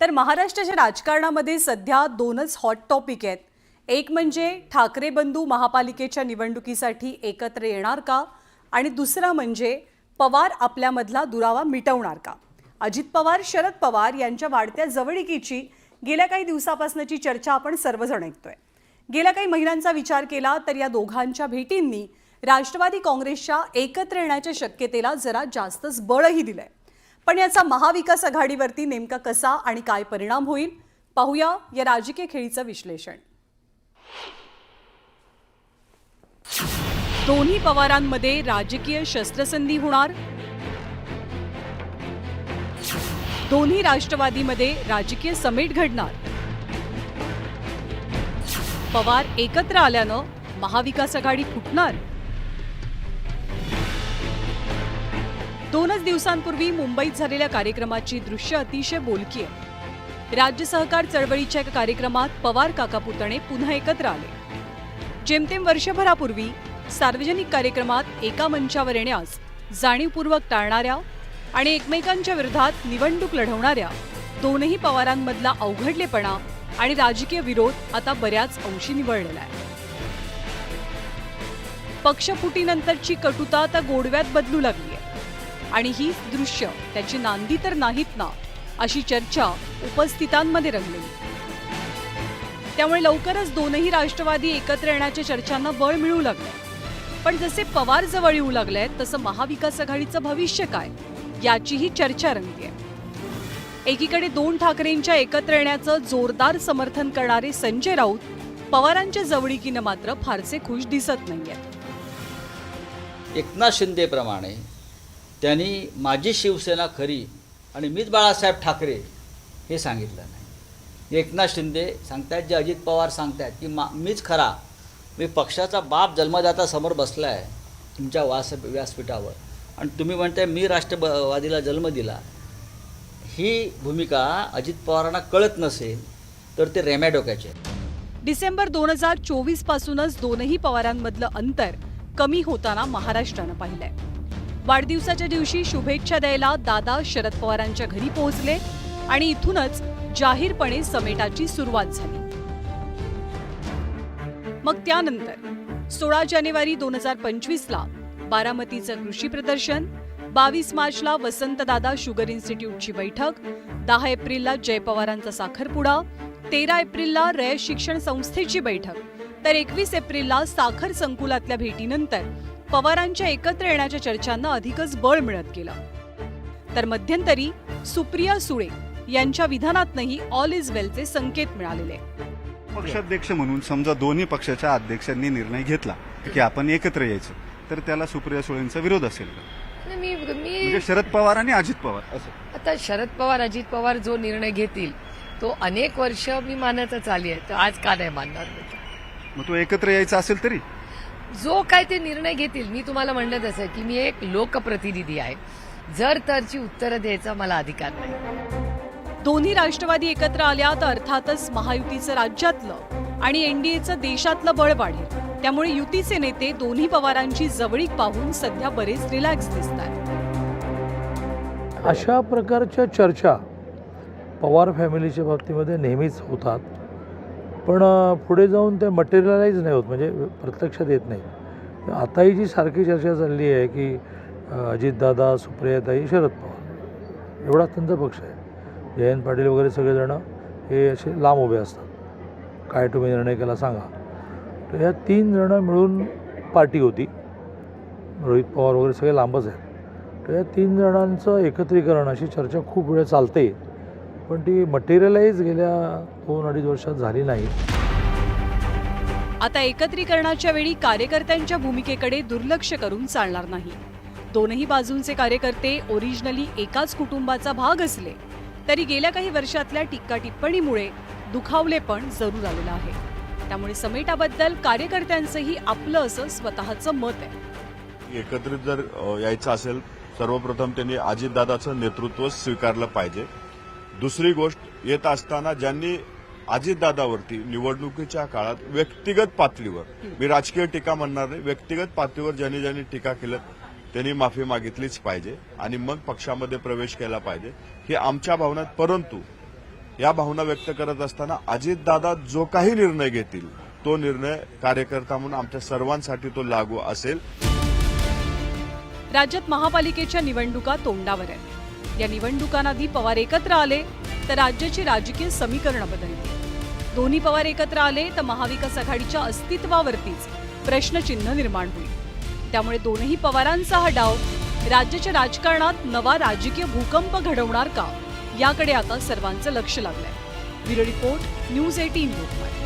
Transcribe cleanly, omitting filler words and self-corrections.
तर महाराष्ट्राच्या राजकारणामध्ये सध्या दोनच हॉट टॉपिक आहेत। एक म्हणजे ठाकरे बंधू महापालिकेच्या निवडणुकीसाठी एकत्र येणार का, आणि दुसरा म्हणजे पवार आपल्यामधला दुरावा मिटवणार का। अजित पवार शरद पवार यांच्या वाढत्या जवळीकीची गेल्या काही दिवसापासूनची चर्चा आपण सर्वजण ऐकतोय। गेल्या काही महिन्यांचा विचार केला तर या दोघांच्या भेटींनी राष्ट्रवादी काँग्रेसच्या एकत्र येण्याच्या शक्यतेला जरा जास्तच बळही दिलंय। पण याचा महाविकास आघाडीवरती नेमका कसा आणि काय परिणाम होईल, पाहूया या राजकीय खेळीचं विश्लेषण। दोन्ही पवारांमध्ये राजकीय शस्त्रसंधी होणार, दोन्ही राष्ट्रवादीमध्ये राजकीय समेट घडणार, पवार एकत्र आल्यानं महाविकास आघाडी फुटणार। दोनच दिवसांपूर्वी मुंबईत झालेल्या कार्यक्रमाची दृश्य अतिशय बोलकी आहे। राज्य सहकार चळवळीच्या एका कार्यक्रमात पवार काका पुतणे पुन्हा एकत्र आले। जेमतेम वर्षभरापूर्वी सार्वजनिक कार्यक्रमात एका मंचावर येण्यास जाणीवपूर्वक टाळणाऱ्या आणि एकमेकांच्या विरोधात निवडणूक लढवणाऱ्या दोनही पवारांमधला अवघडलेपणा आणि राजकीय विरोध आता बऱ्याच अंशी निवळलेला आहे। पक्षफुटीनंतरची कटुता आता गोडव्यात बदलू लागली आहे आणि ही दृश्य त्याची नांदी तर नाहीत ना, अशी चर्चा उपस्थितांमध्ये रंगली। त्यामुळे लवकरच दोनही राष्ट्रवादी एकत्र येण्याच्या चर्चांना बळ मिळू लागले। पण जसे पवार जवळ येऊ लागले तसं महाविकास आघाडीचं भविष्य काय याचीही चर्चा रंगलीय। एकीकडे दोन ठाकरेंच्या एकत्र येण्याचं जोरदार समर्थन करणारे संजय राऊत पवारांच्या जवळीकीनं मात्र फारसे खुश दिसत नाहीयेत। एकनाथ शिंदे प्रमाणे त्यांनी माझी शिवसेना खरी आणि मीच बाळासाहेब ठाकरे हे सांगितलं नाही। एकनाथ शिंदे सांगतायत, जे अजित पवार सांगतायत की मीच खरा, मी पक्षाचा बाप जन्मदाता समोर बसला आहे तुमच्या व्यासपीठावर, आणि तुम्ही म्हणताय मी राष्ट्रवादीला जन्म दिला। ही भूमिका अजित पवारांना कळत नसेल तर ते रेम्या डोक्याचे। डिसेंबर 2024 पासूनच दोनही पवारांमधलं अंतर कमी होताना महाराष्ट्रानं पाहिलंय। वाढदिवसाच्या दिवशी शुभेच्छा द्यायला दादा शरद पवारांच्या घरी पोहोचले आणि इथूनच जाहीरपणे समेटाची सुरुवात झाली। मग त्यानंतर 16 जानेवारी 2025ला बारामतीचं कृषी प्रदर्शन, 22 मार्चला वसंतदादा शुगर इन्स्टिट्यूटची बैठक, 10 एप्रिलला जय पवारांचा साखरपुडा, 13 एप्रिलला रयत शिक्षण संस्थेची बैठक, तर 21 एप्रिलला साखर संकुलातल्या भेटीनंतर पवारांच्या एकत्र येण्याच्या चर्चांना अधिकच बळ मिळत गेलं। तर मध्यंतरी सुप्रिया सुळे यांच्या विधानातनंही ऑल इज वेलचे संकेत मिळालेले। पक्षाध्यक्ष म्हणून समजा दोन्ही पक्षाच्या अध्यक्षांनी निर्णय घेतला की आपण एकत्र यायचं, तर त्याला सुप्रिया सुळेंचा विरोध असेल का? मी म्हणजे शरद पवार आणि अजित पवार असं? आता शरद पवार अजित पवार जो निर्णय घेतील तो अनेक वर्ष मी मानतच आली आहे, तर आज का नाही मानणार? मग तो एकत्र यायचा असेल तरी जो काय ते निर्णय घेतील, मी तुम्हाला म्हणलं तसं की मी एक लोकप्रतिनिधी आहे, जर तरची उत्तरं द्यायचा मला अधिकार नाही। दोन्ही राष्ट्रवादी एकत्र आल्या तर अर्थातच महायुतीचं राज्यातलं आणि एनडीएचं देशातलं बळ वाढेल। त्यामुळे युतीचे नेते दोन्ही पवारांची जवळीक पाहून सध्या बरेच रिलॅक्स दिसतात। अशा प्रकारच्या चर्चा पवार फॅमिलीच्या बाबतीमध्ये नेहमीच होतात, पण पुढे जाऊन ते मटेरियलाइज नाही होत, म्हणजे प्रत्यक्षात येत नाही। आताही जी सारखी चर्चा चालली आहे की अजितदादा, सुप्रियाताई, शरद पवार एवढा त्यांचा पक्ष आहे। जयंत पाटील वगैरे सगळेजण हे असे लांब उभे असतात, काय तुम्ही निर्णय केला सांगा। तर ह्या 3 जण मिळून पार्टी होती, रोहित पवार वगैरे सगळे लांबच आहेत। तर या 3 जणांचं एकत्रीकरण अशी चर्चा खूप वेळ चालते, पण ती मटेरियलाइज गेल्या 2-2.5 वर्षात झाली नाही। आता एकत्रीकरणाच्या वेळी कार्यकर्त्यांच्या भूमिकेकडे दुर्लक्ष करून चालणार नाही। दोनही बाजूंचे कार्यकर्ते ओरिजिनली एकाच कुटुंबाचा भाग असले तरी गेल्या काही वर्षातल्या टीका टिप्पणीमुळे दुखावले पण जरूर आलेलं आहे। त्यामुळे समेटाबद्दल कार्यकर्त्यांचंही आपलं असं स्वतःचं मत आहे। एकत्रित जर यायचं असेल, सर्वप्रथम त्यांनी अजितदादाचं नेतृत्व स्वीकारलं पाहिजे। दुसरी गोष्ट, येत असताना ज्यांनी अजितदादावरती निवडणुकीच्या काळात व्यक्तिगत पातळीवर, मी राजकीय टीका म्हणणार नाही, व्यक्तिगत पातळीवर ज्यांनी टीका केलं त्यांनी माफी मागितलीच पाहिजे आणि मग पक्षामध्ये प्रवेश केला पाहिजे, ही आमच्या भावनात। परंतु या भावना व्यक्त करत असताना अजितदादा जो काही निर्णय घेतील तो निर्णय कार्यकर्ता म्हणून आमच्या सर्वांसाठी तो लागू असेल. राज्यात महापालिकेच्या निवडणुका तोंडावर आहेत. या निवडणुकांआधी पवार एकत्र आले तर राज्याची राजकीय समीकरणं बदलली. दोन्ही पवार एकत्र आले तर महाविकास आघाडीच्या अस्तित्वावरतीच प्रश्नचिन्ह निर्माण होईल. त्यामुळे दोनही पवारांचा हा डाव राज्याच्या राजकारणात नवा राजकीय भूकंप घडवणार का, याकडे आता सर्वांचं लक्ष लागलंय. Bureau report, news 18 Lokmat.